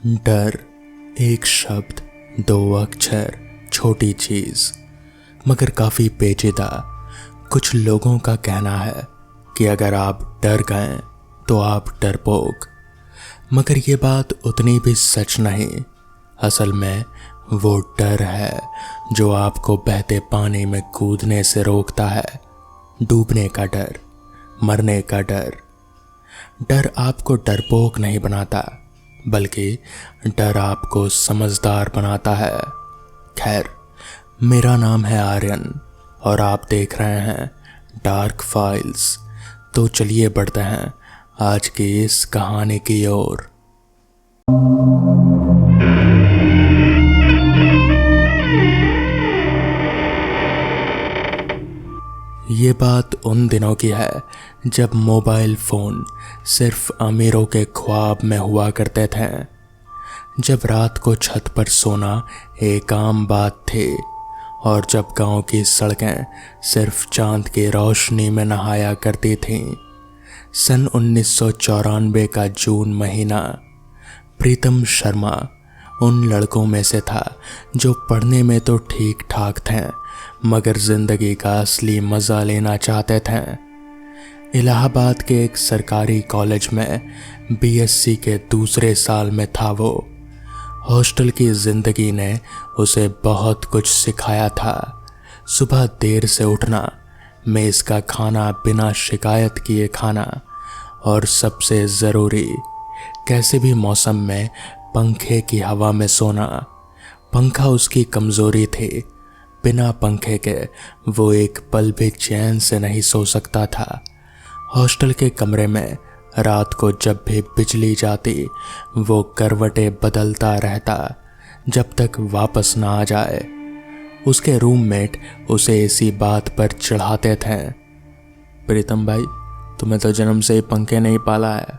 डर एक शब्द, दो अक्षर, छोटी चीज मगर काफी पेचीदा। कुछ लोगों का कहना है कि अगर आप डर गए तो आप डरपोक, मगर ये बात उतनी भी सच नहीं। असल में वो डर है जो आपको बहते पानी में कूदने से रोकता है। डूबने का डर, मरने का डर। डर आपको डरपोक नहीं बनाता, बल्कि डर आपको समझदार बनाता है। खैर, मेरा नाम है आर्यन और आप देख रहे हैं डार्क फाइल्स। तो चलिए बढ़ते हैं आज की इस कहानी की ओर। ये बात उन दिनों की है जब मोबाइल फ़ोन सिर्फ अमीरों के ख्वाब में हुआ करते थे, जब रात को छत पर सोना एक आम बात थी और जब गांव की सड़कें सिर्फ चांद की रोशनी में नहाया करती थीं। सन 1994 का जून महीना। प्रीतम शर्मा उन लड़कों में से था जो पढ़ने में तो ठीक ठाक थे, मगर जिंदगी का असली मज़ा लेना चाहते थे। इलाहाबाद के एक सरकारी कॉलेज में बीएससी के दूसरे साल में था वो। हॉस्टल की जिंदगी ने उसे बहुत कुछ सिखाया था। सुबह देर से उठना, मेज़ का खाना बिना शिकायत किए खाना, और सबसे ज़रूरी, कैसे भी मौसम में पंखे की हवा में सोना। पंखा उसकी कमज़ोरी थी। बिना पंखे के वो एक पल भी चैन से नहीं सो सकता था। हॉस्टल के कमरे में रात को जब भी बिजली जाती, वो करवटें बदलता रहता जब तक वापस ना आ जाए। उसके रूममेट उसे इसी बात पर चिढ़ाते थे, प्रीतम भाई, तुम्हें तो जन्म से ही पंखे नहीं पाला है।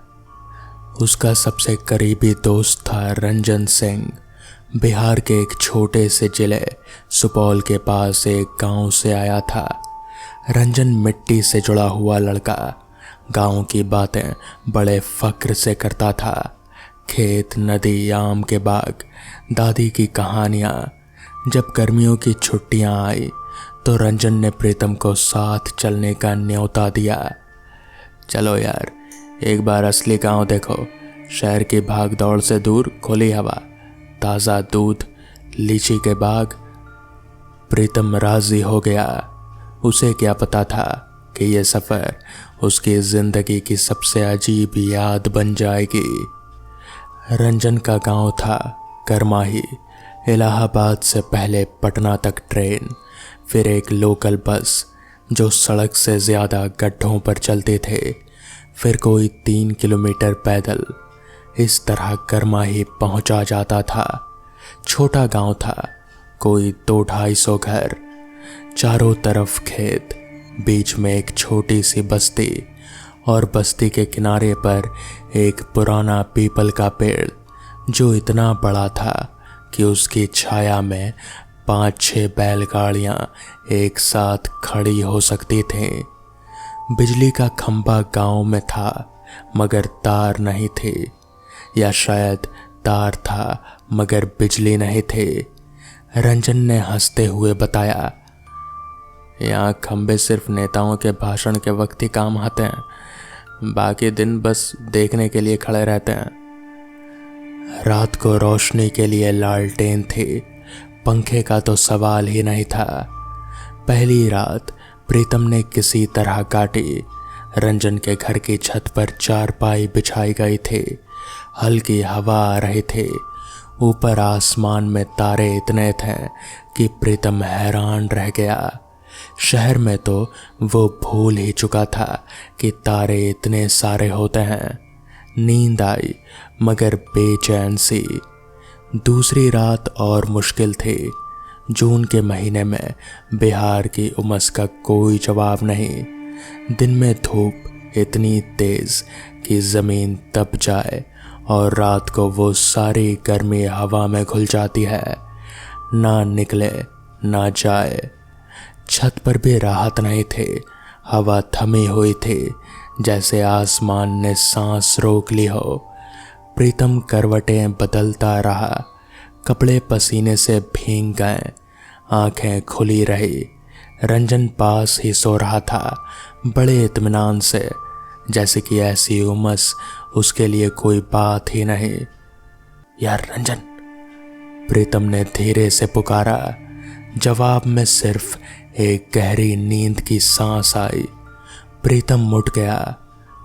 उसका सबसे करीबी दोस्त था रंजन सिंह। बिहार के एक छोटे से जिले सुपौल के पास एक गांव से आया था। रंजन मिट्टी से जुड़ा हुआ लड़का गांव की बातें बड़े फक्र से करता था। खेत, नदी, आम के बाग, दादी की कहानियाँ। जब गर्मियों की छुट्टियाँ आई तो रंजन ने प्रीतम को साथ चलने का न्योता दिया। चलो यार, एक बार असली गांव देखो। शहर की भाग दौड़ से दूर खुली हवा, ताज़ा दूध, लीची के बाग। प्रीतम राजी हो गया। उसे क्या पता था कि यह सफ़र उसकी ज़िंदगी की सबसे अजीब याद बन जाएगी। रंजन का गांव था करमाही। इलाहाबाद से पहले पटना तक ट्रेन, फिर एक लोकल बस जो सड़क से ज़्यादा गड्ढों पर चलते थे, फिर कोई 3 किलोमीटर पैदल। इस तरह करमाही पहुंचा जाता था। छोटा गांव था, कोई 200-250 घर, चारों तरफ खेत, बीच में एक छोटी सी बस्ती, और बस्ती के किनारे पर एक पुराना पीपल का पेड़ जो इतना बड़ा था कि उसकी छाया में 5-6 बैलगाड़ियां एक साथ खड़ी हो सकती थीं। बिजली का खंभा गांव में था, मगर तार नहीं थी, या शायद तार था मगर बिजली नहीं थी। रंजन ने हंसते हुए बताया, यहाँ खंबे सिर्फ नेताओं के भाषण के वक्त ही काम आते हैं, बाकी दिन बस देखने के लिए खड़े रहते हैं। रात को रोशनी के लिए लालटेन थी, पंखे का तो सवाल ही नहीं था। पहली रात प्रीतम ने किसी तरह काटी। रंजन के घर की छत पर चारपाई बिछाई गई थी। हल्की हवा आ रही थी। ऊपर आसमान में तारे इतने थे कि प्रीतम हैरान रह गया। शहर में तो वो भूल ही चुका था कि तारे इतने सारे होते हैं। नींद आई, मगर बेचैन सी। दूसरी रात और मुश्किल थी। जून के महीने में बिहार की उमस का कोई जवाब नहीं। दिन में धूप इतनी तेज कि ज़मीन तप जाए और रात को वो सारी गर्मी हवा में घुल जाती है। ना निकले ना जाए। छत पर भी राहत नहीं थी। हवा थमी हुई थी, जैसे आसमान ने सांस रोक ली हो। प्रीतम करवटें बदलता रहा। कपड़े पसीने से भीग गए, आंखें खुली रही। रंजन पास ही सो रहा था, बड़े इत्मीनान से, जैसे कि ऐसी उमस उसके लिए कोई बात ही नहीं। यार रंजन, प्रीतम ने धीरे से पुकारा। जवाब में सिर्फ एक गहरी नींद की सांस आई। प्रीतम उठ गया।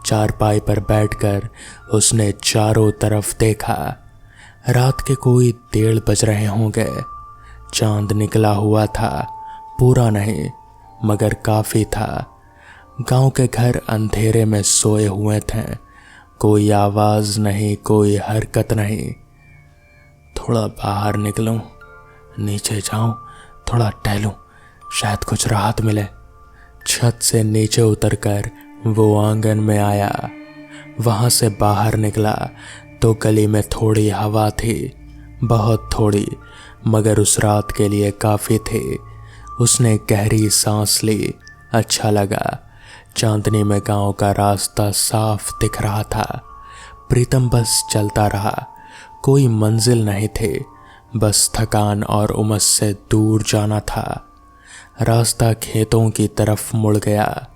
चारपाई पर बैठकर उसने चारों तरफ देखा। रात के कोई 1:30 बज रहे होंगे। चांद निकला हुआ था, पूरा नहीं मगर काफी था। गांव के घर अंधेरे में सोए हुए थे। कोई आवाज नहीं, कोई हरकत नहीं। थोड़ा बाहर निकलूं, नीचे जाऊं, थोड़ा टहलूं, शायद कुछ राहत मिले। छत से नीचे उतरकर वो आंगन में आया। वहां से बाहर निकला तो गली में थोड़ी हवा थी, बहुत थोड़ी, मगर उस रात के लिए काफी थी। उसने गहरी सांस ली। अच्छा लगा। चांदनी में गांव का रास्ता साफ दिख रहा था। प्रीतम बस चलता रहा। कोई मंजिल नहीं थी, बस थकान और उमस से दूर जाना था। रास्ता खेतों की तरफ मुड़ गया।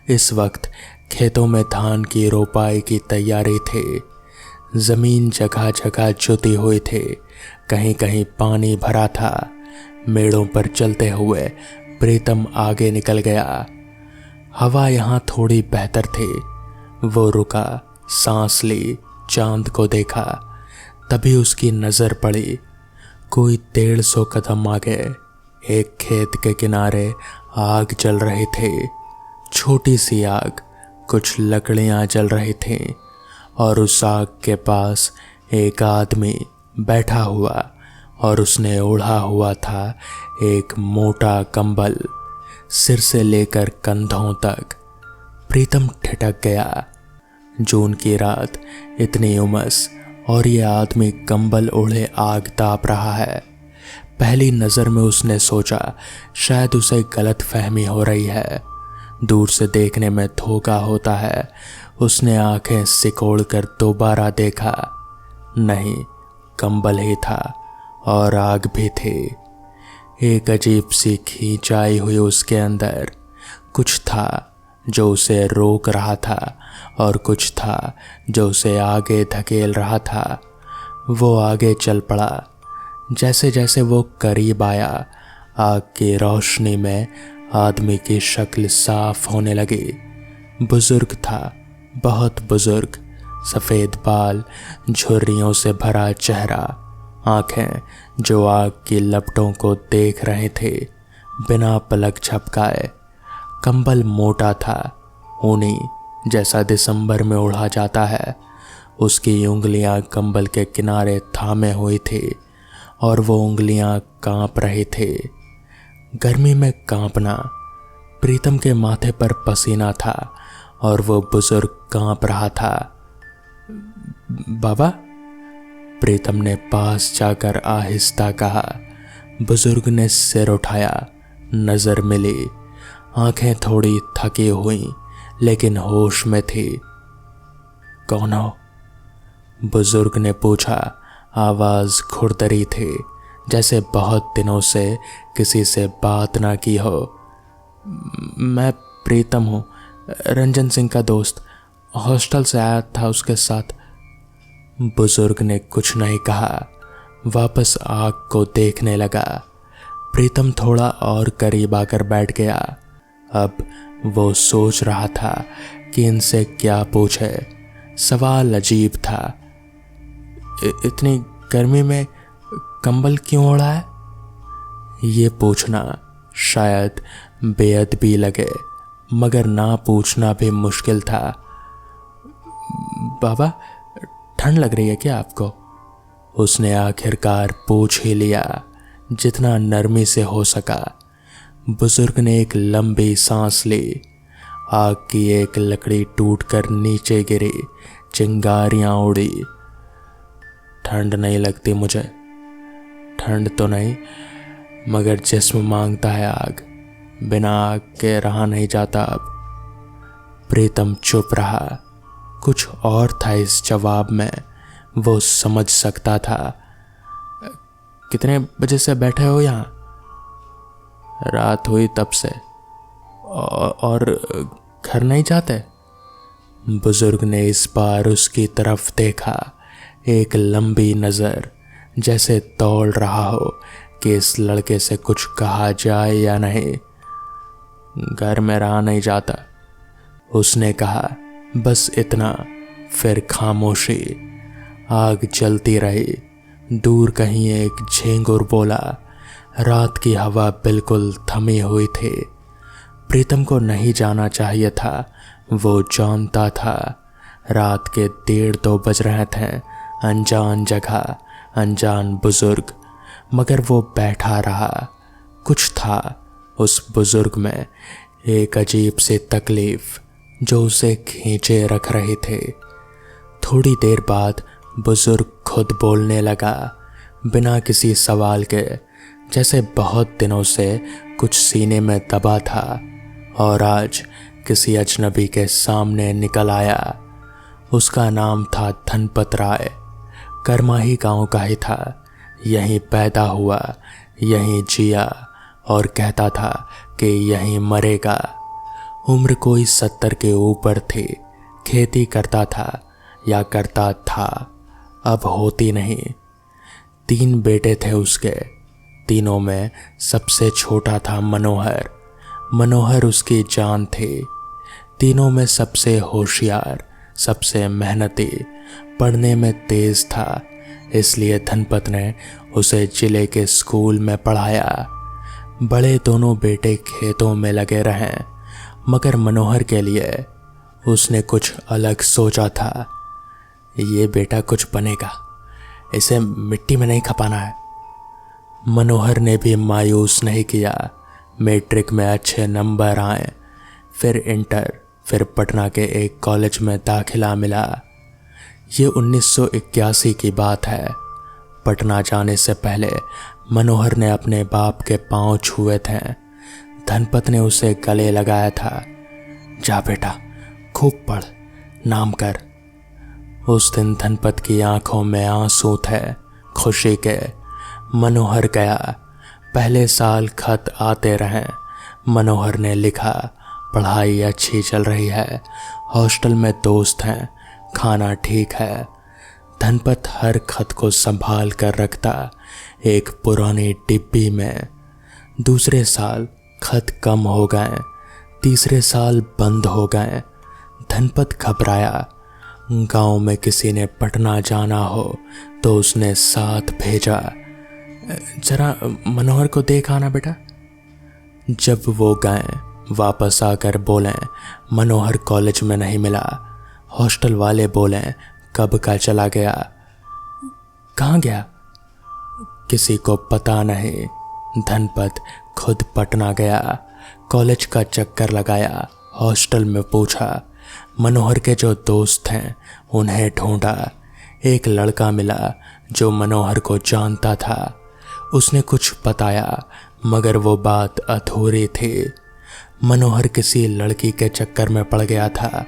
इस वक्त खेतों में धान की रोपाई की तैयारी थी। जमीन जगह जगह जुती हुई थी, कहीं कहीं पानी भरा था। मेड़ों पर चलते हुए प्रीतम आगे निकल गया। हवा यहाँ थोड़ी बेहतर थी। वो रुका, सांस ली, चांद को देखा। तभी उसकी नजर पड़ी। कोई 150 कदम आगे एक खेत के किनारे आग जल रही थी। छोटी सी आग, कुछ लकड़ियां जल रही थीं और उस आग के पास एक आदमी बैठा हुआ और उसने ओढ़ा हुआ था एक मोटा कंबल, सिर से लेकर कंधों तक। प्रीतम ठिठक गया। जून की रात, इतनी उमस, और ये आदमी कंबल ओढ़े आग ताप रहा है। पहली नज़र में उसने सोचा शायद उसे गलत फहमी हो रही है, दूर से देखने में धोखा होता है। उसने आंखें सिकोड़कर दोबारा देखा। नहीं, कंबल ही था और आग भी थी। एक अजीब सी खींचाई हुई उसके अंदर। कुछ था जो उसे रोक रहा था और कुछ था जो उसे आगे धकेल रहा था। वो आगे चल पड़ा। जैसे जैसे वो करीब आया, आग की रोशनी में आदमी की शक्ल साफ होने लगी। बुजुर्ग था, बहुत बुजुर्ग। सफ़ेद बाल, झुर्रियों से भरा चेहरा, आंखें जो आग की लपटों को देख रहे थे बिना पलक झपकाए। कंबल मोटा था, ऊनी, जैसा दिसंबर में ओढ़ा जाता है। उसकी उंगलियां कंबल के किनारे थामे हुई थी और वो उंगलियां कांप रही थी। गर्मी में कांपना। प्रीतम के माथे पर पसीना था और वो बुजुर्ग कांप रहा था। बाबा, प्रीतम ने पास जाकर आहिस्ता कहा। बुजुर्ग ने सिर उठाया, नजर मिली। आंखें थोड़ी थकी हुई लेकिन होश में थी। कौन हो? बुजुर्ग ने पूछा। आवाज खुरदरी थी, जैसे बहुत दिनों से किसी से बात ना की हो। मैं प्रीतम हूँ, रंजन सिंह का दोस्त। हॉस्टल से आया था उसके साथ। बुजुर्ग ने कुछ नहीं कहा, वापस आग को देखने लगा। प्रीतम थोड़ा और करीब आकर बैठ गया। अब वो सोच रहा था कि इनसे क्या पूछे। सवाल अजीब था। इतनी गर्मी में कंबल क्यों ओढ़ा है? ये पूछना शायद बेअदबी लगे, मगर ना पूछना भी मुश्किल था। बाबा, ठंड लग रही है क्या आपको? उसने आखिरकार पूछ ही लिया, जितना नरमी से हो सका। बुजुर्ग ने एक लंबी सांस ली। आग की एक लकड़ी टूटकर नीचे गिरी, चिंगारियां उड़ी। ठंड नहीं लगती मुझे। ठंड तो नहीं, मगर जिस्म मांगता है आग। बिना आग के रहा नहीं जाता अब। प्रीतम चुप रहा। कुछ और था इस जवाब में। वो समझ सकता था। कितने बजे से बैठे हो यहाँ? रात हुई तब से। और घर नहीं जाते? बुजुर्ग ने इस बार उसकी तरफ देखा, एक लंबी नज़र, जैसे तौल रहा हो कि इस लड़के से कुछ कहा जाए या नहीं। घर में रहा नहीं जाता, उसने कहा, बस इतना। फिर खामोशी। आग जलती रही। दूर कहीं एक झिंगुर बोला। रात की हवा बिल्कुल थमी हुई थी। प्रीतम को नहीं जाना चाहिए था, वो जानता था। रात के 1:30-2 बज रहे थे। अनजान जगह, अनजान बुजुर्ग, मगर वो बैठा रहा। कुछ था उस बुजुर्ग में, एक अजीब सी तकलीफ जो उसे खींचे रख रही थी। थोड़ी देर बाद बुजुर्ग खुद बोलने लगा, बिना किसी सवाल के, जैसे बहुत दिनों से कुछ सीने में दबा था और आज किसी अजनबी के सामने निकल आया। उसका नाम था धनपत राय। करमाही गांव का ही था। यहीं पैदा हुआ, यहीं जिया और कहता था कि यहीं मरेगा। उम्र कोई 70 के ऊपर थी। खेती करता था या करता था, अब होती नहीं। 3 बेटे थे उसके। तीनों में सबसे छोटा था मनोहर। मनोहर उसकी जान थी। तीनों में सबसे होशियार, सबसे मेहनती, पढ़ने में तेज था। इसलिए धनपत ने उसे जिले के स्कूल में पढ़ाया। बड़े दोनों बेटे खेतों में लगे रहे, मगर मनोहर के लिए उसने कुछ अलग सोचा था। ये बेटा कुछ बनेगा, इसे मिट्टी में नहीं खपाना है। मनोहर ने भी मायूस नहीं किया। मैट्रिक में अच्छे नंबर आए, फिर इंटर, फिर पटना के एक कॉलेज में दाखिला मिला। ये 1981 की बात है। पटना जाने से पहले मनोहर ने अपने बाप के पांव छुए थे। धनपत ने उसे गले लगाया था। जा बेटा, खूब पढ़, नाम कर। उस दिन धनपत की आंखों में आंसू थे, खुशी के। मनोहर गया। पहले साल खत आते रहे। मनोहर ने लिखा, पढ़ाई अच्छी चल रही है, हॉस्टल में दोस्त हैं, खाना ठीक है। धनपत हर खत को संभाल कर रखता, एक पुरानी डिब्बी में। दूसरे साल खत कम हो गए, तीसरे साल बंद हो गए। धनपत घबराया। गांव में किसी ने पटना जाना हो तो उसने साथ भेजा, जरा मनोहर को देख आना बेटा। जब वो गए, वापस आकर बोले, मनोहर कॉलेज में नहीं मिला। हॉस्टल वाले बोले, कब का चला गया? कहाँ गया? किसी को पता नहीं। धनपत खुद पटना गया, कॉलेज का चक्कर लगाया, हॉस्टल में पूछा। मनोहर के जो दोस्त हैं उन्हें ढूंढा। एक लड़का मिला जो मनोहर को जानता था। उसने कुछ बताया, मगर वो बात अधूरी थी। मनोहर किसी लड़की के चक्कर में पड़ गया था,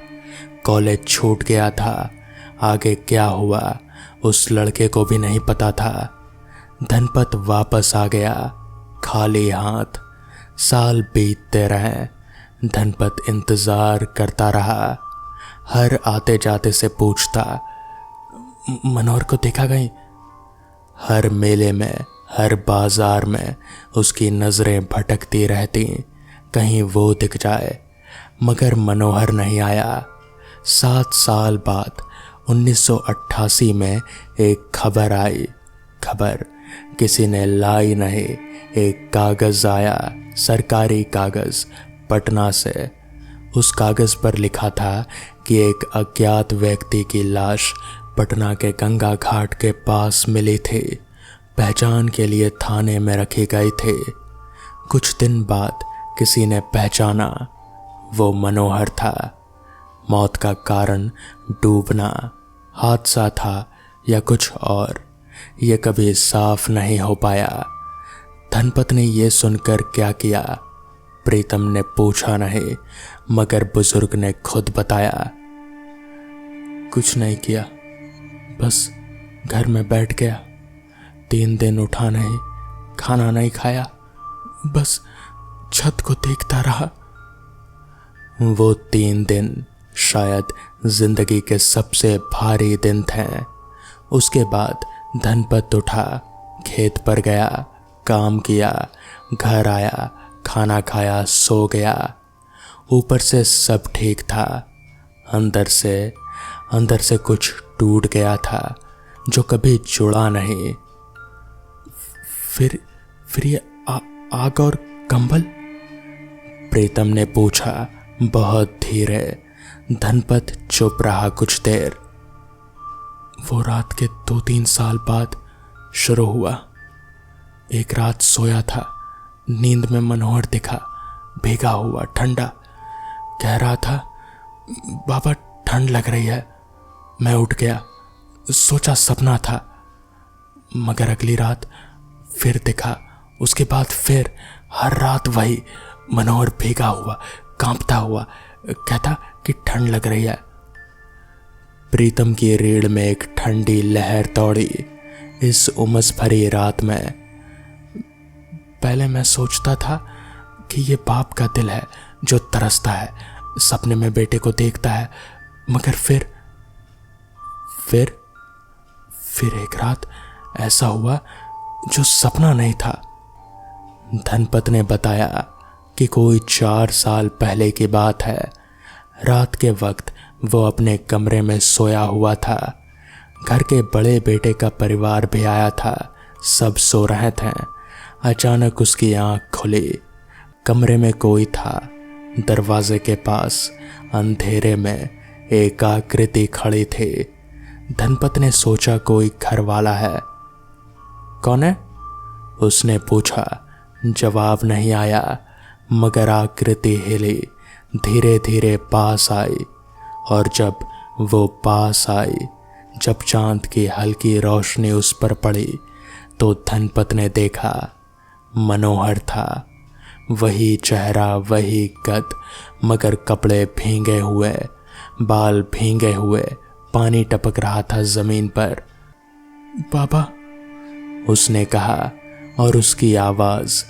कॉलेज छूट गया था। आगे क्या हुआ उस लड़के को भी नहीं पता था। धनपत वापस आ गया, खाली हाथ। साल बीतते रहे। धनपत इंतजार करता रहा। हर आते जाते से पूछता, मनोहर को देखा कहीं? हर मेले में, हर बाजार में उसकी नजरें भटकती रहती, कहीं वो दिख जाए, मगर मनोहर नहीं आया। 7 साल बाद 1988 में एक खबर आई। खबर किसी ने लाई नहीं, एक कागज आया, सरकारी कागज, पटना से। उस कागज पर लिखा था कि एक अज्ञात व्यक्ति की लाश पटना के गंगा घाट के पास मिली थी। पहचान के लिए थाने में रखी गई थी। कुछ दिन बाद किसी ने पहचाना, वो मनोहर था। मौत का कारण डूबना, हादसा था या कुछ और, ये कभी साफ नहीं हो पाया। धनपत ने ये सुनकर क्या किया? प्रीतम ने पूछा नहीं, मगर बुजुर्ग ने खुद बताया। कुछ नहीं किया, बस घर में बैठ गया। 3 दिन उठा नहीं, खाना नहीं खाया, बस छत को देखता रहा। वो 3 दिन शायद जिंदगी के सबसे भारी दिन थे। उसके बाद धनपत उठा, खेत पर गया, काम किया, घर आया, खाना खाया, सो गया। ऊपर से सब ठीक था, अंदर से कुछ टूट गया था जो कभी जुड़ा नहीं। फिर ये आग और कंबल? प्रीतम ने पूछा बहुत धीरे। धनपत चुप रहा कुछ देर। वो रात के 2-3 साल बाद शुरू हुआ। एक रात सोया था, नींद में मनोहर दिखा, भीगा हुआ, ठंडा। कह रहा था, बाबा ठंड लग रही है। मैं उठ गया, सोचा सपना था, मगर अगली रात फिर दिखा। उसके बाद फिर हर रात वही, मनोहर भीगा हुआ, कांपता हुआ, कहता कि ठंड लग रही है। प्रीतम की रीढ़ में एक ठंडी लहर दौड़ी इस उमस भरी रात में। पहले मैं सोचता था कि ये बाप का दिल है जो तरसता है, सपने में बेटे को देखता है, मगर फिर एक रात ऐसा हुआ जो सपना नहीं था। धनपत ने बताया कि कोई 4 साल पहले की बात है। रात के वक्त वो अपने कमरे में सोया हुआ था। घर के बड़े बेटे का परिवार भी आया था, सब सो रहे थे। अचानक उसकी आंख खुली। कमरे में कोई था। दरवाजे के पास अंधेरे में एक आकृति खड़ी थी। धनपत ने सोचा कोई घर वाला है। कौन है? उसने पूछा। जवाब नहीं आया, मगर आकृति हिली, धीरे धीरे पास आई। और जब वो पास आई, जब चांद की हल्की रोशनी उस पर पड़ी, तो धनपत ने देखा मनोहर था। वही चेहरा, वही कद, मगर कपड़े भीगे हुए, बाल भीगे हुए, पानी टपक रहा था जमीन पर। बाबा, उसने कहा, और उसकी आवाज,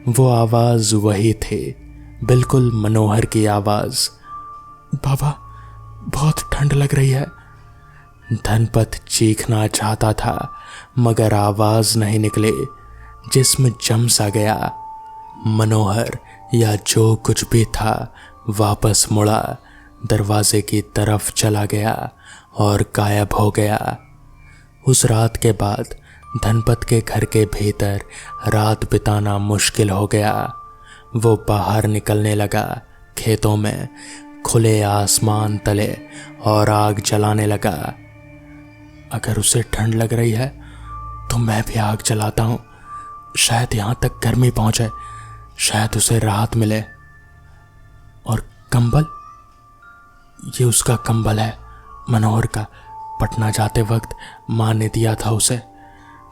वो आवाज वही थी, बिल्कुल मनोहर की आवाज। बाबा, बहुत ठंड लग रही है। धनपत चीखना चाहता था, मगर आवाज नहीं निकली। जिस्म जम सा गया। मनोहर या जो कुछ भी था वापस मुड़ा, दरवाजे की तरफ चला गया और गायब हो गया। उस रात के बाद धनपत के घर के भीतर रात बिताना मुश्किल हो गया। वो बाहर निकलने लगा, खेतों में, खुले आसमान तले, और आग जलाने लगा। अगर उसे ठंड लग रही है तो मैं भी आग जलाता हूँ, शायद यहाँ तक गर्मी पहुँचे, शायद उसे राहत मिले। और कंबल? ये उसका कंबल है, मनोहर का। पटना जाते वक्त माँ ने दिया था उसे,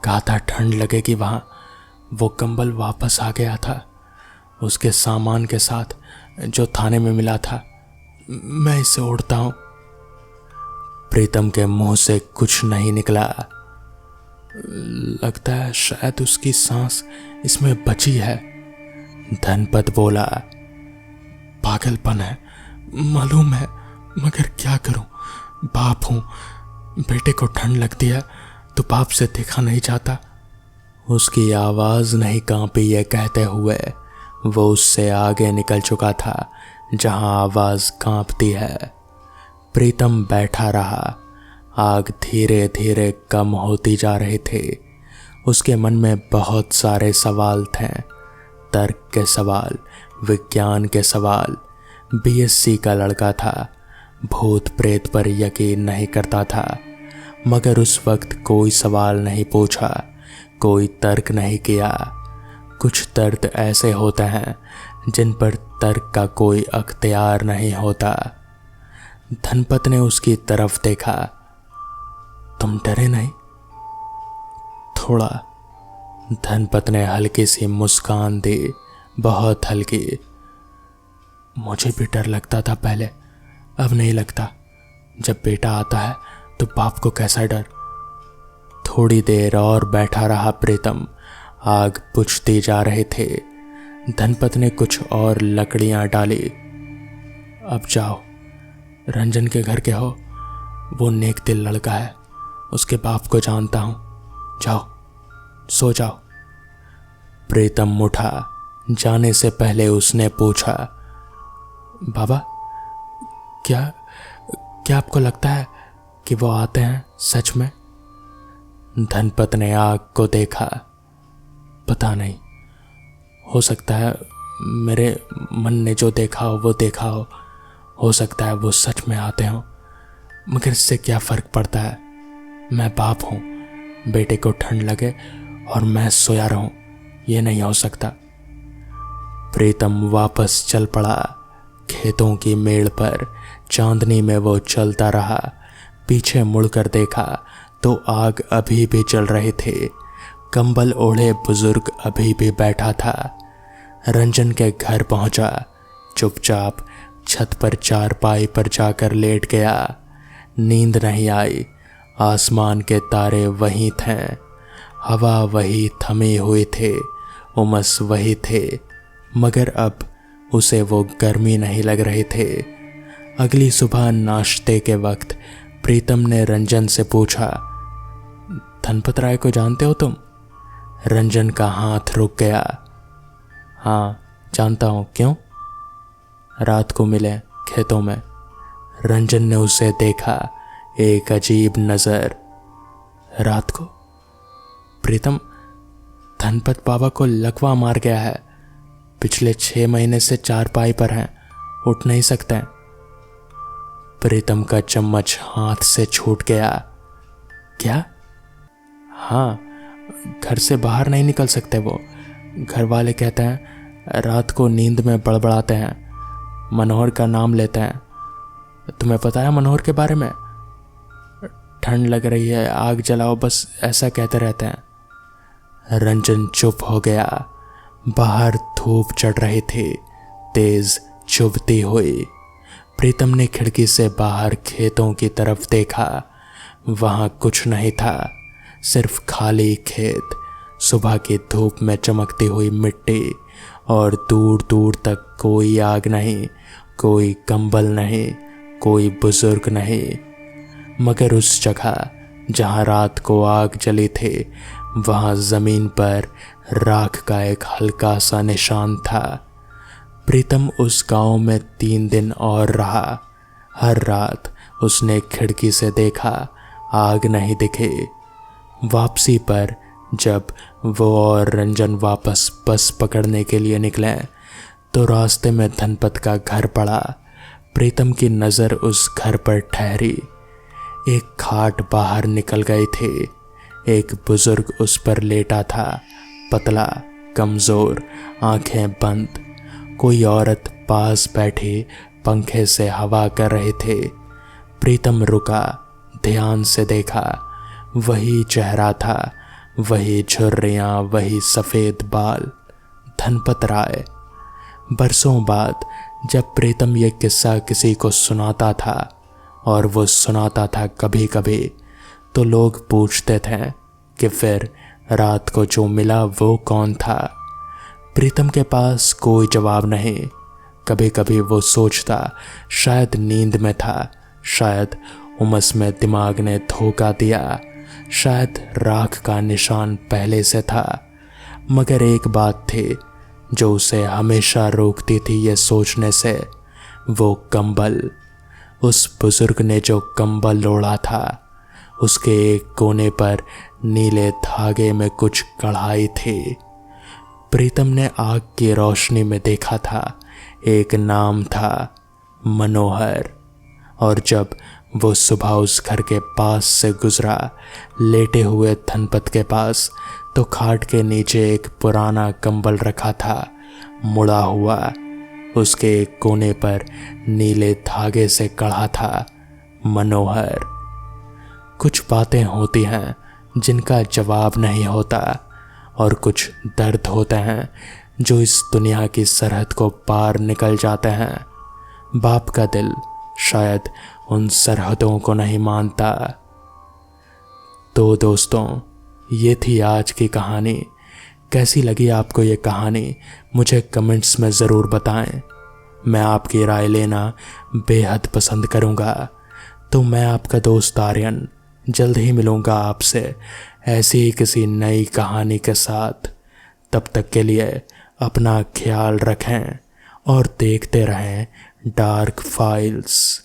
कहा था ठंड लगेगी वहाँ। वो कंबल वापस आ गया था, उसके सामान के साथ जो थाने में मिला था। मैं इसे ओढ़ता हूँ। प्रीतम के मुंह से कुछ नहीं निकला। लगता है शायद उसकी सांस इसमें बची है। धनपत बोला। पागलपन है, मालूम है, मगर क्या करूं? बाप हूं, बेटे को ठंड लगती है तो बाप से देखा नहीं जाता। उसकी आवाज नहीं कांपी ये कहते हुए। वो उससे आगे निकल चुका था जहां आवाज कांपती है। प्रीतम बैठा रहा। आग धीरे धीरे कम होती जा रही थी। उसके मन में बहुत सारे सवाल थे, तर्क के सवाल, विज्ञान के सवाल। बीएससी का लड़का था, भूत प्रेत पर यकीन नहीं करता था, मगर उस वक्त कोई सवाल नहीं पूछा, कोई तर्क नहीं किया। कुछ दर्द ऐसे होते हैं जिन पर तर्क का कोई अख्तियार नहीं होता। धनपत ने उसकी तरफ देखा। तुम डरे नहीं? थोड़ा। धनपत ने हल्की सी मुस्कान दी, बहुत हल्की। मुझे भी डर लगता था पहले, अब नहीं लगता। जब बेटा आता है तो बाप को कैसा डर। थोड़ी देर और बैठा रहा प्रीतम। आग बुझती जा रहे थे। धनपत ने कुछ और लकड़ियां डाली। अब जाओ, रंजन के घर के हो, वो नेक दिल लड़का है, उसके बाप को जानता हूं, जाओ सो जाओ। प्रीतम उठा। जाने से पहले उसने पूछा, बाबा क्या क्या आपको लगता है कि वो आते हैं सच में? धनपत ने आग को देखा। पता नहीं, हो सकता है मेरे मन ने जो देखा हो वो देखा हो सकता है वो सच में आते हो, मगर इससे क्या फर्क पड़ता है? मैं बाप हूं, बेटे को ठंड लगे और मैं सोया रहूं, ये नहीं हो सकता। प्रीतम वापस चल पड़ा। खेतों की मेड़ पर चांदनी में वो चलता रहा। पीछे मुड़कर देखा तो आग अभी भी जल रहे थे। कंबल ओढ़े बुजुर्ग अभी भी बैठा था। रंजन के घर पहुंचा। चुपचाप छत पर चारपाई पर जाकर लेट गया। नींद नहीं आई। आसमान के तारे वही थे, हवा वही थमे हुए थे, उमस वही थे, मगर अब उसे वो गर्मी नहीं लग रहे थे। अगली सुबह नाश्ते के वक्त प्रीतम ने रंजन से पूछा, धनपत राय को जानते हो तुम? रंजन का हाथ रुक गया। हाँ जानता हूँ, क्यों? रात को मिले खेतों में। रंजन ने उसे देखा, एक अजीब नजर। रात को? प्रीतम, धनपत बाबा को लकवा मार गया है। पिछले 6 महीने से चारपाई पर हैं, उठ नहीं सकते। प्रीतम का चम्मच हाथ से छूट गया। क्या? हाँ, घर से बाहर नहीं निकल सकते वो। घर वाले कहते हैं रात को नींद में बड़बड़ाते हैं, मनोहर का नाम लेते हैं। तुम्हें पता है मनोहर के बारे में? ठंड लग रही है, आग जलाओ, बस ऐसा कहते रहते हैं। रंजन चुप हो गया। बाहर धूप चढ़ रही थी, तेज चुभती हुई। प्रीतम ने खिड़की से बाहर खेतों की तरफ देखा। वहां कुछ नहीं था, सिर्फ खाली खेत, सुबह की धूप में चमकती हुई मिट्टी, और दूर दूर तक कोई आग नहीं, कोई कंबल नहीं, कोई बुजुर्ग नहीं। मगर उस जगह जहां रात को आग जली थी, वहां जमीन पर राख का एक हल्का सा निशान था। प्रीतम उस गांव में 3 दिन और रहा। हर रात उसने खिड़की से देखा, आग नहीं दिखी। वापसी पर जब वो और रंजन वापस बस पकड़ने के लिए निकले तो रास्ते में धनपत का घर पड़ा। प्रीतम की नज़र उस घर पर ठहरी। एक खाट बाहर निकल गई थी। एक बुजुर्ग उस पर लेटा था, पतला, कमजोर, आंखें बंद। कोई औरत पास बैठी पंखे से हवा कर रहे थे। प्रीतम रुका, ध्यान से देखा। वही चेहरा था, वही झुर्रियां, वही सफेद बाल। धनपत राय। बरसों बाद जब प्रीतम ये किस्सा किसी को सुनाता था, और वो सुनाता था कभी कभी, तो लोग पूछते थे कि फिर रात को जो मिला वो कौन था। प्रीतम के पास कोई जवाब नहीं। कभी कभी वो सोचता शायद नींद में था, शायद उमस में दिमाग ने धोखा दिया, शायद राख का निशान पहले से था। मगर एक बात थी जो उसे हमेशा रोकती थी ये सोचने से, वो कंबल। उस बुजुर्ग ने जो कंबल ओढ़ा था, उसके एक कोने पर नीले धागे में कुछ कढ़ाई थी। प्रीतम ने आग की रोशनी में देखा था, एक नाम था, मनोहर। और जब वो सुबह उस घर के पास से गुजरा, लेटे हुए धनपत के पास, तो खाट के नीचे एक पुराना कंबल रखा था, मुड़ा हुआ। उसके एक कोने पर नीले धागे से कढ़ा था, मनोहर। कुछ बातें होती हैं जिनका जवाब नहीं होता, और कुछ दर्द होते हैं जो इस दुनिया की सरहद को पार निकल जाते हैं। बाप का दिल शायद उन सरहदों को नहीं मानता। तो दोस्तों, ये थी आज की कहानी। कैसी लगी आपको ये कहानी मुझे कमेंट्स में ज़रूर बताएं। मैं आपकी राय लेना बेहद पसंद करूँगा। तो मैं आपका दोस्त आर्यन जल्द ही मिलूँगा आपसे ऐसी ही किसी नई कहानी के साथ। तब तक के लिए अपना ख्याल रखें और देखते रहें डार्क फाइल्स।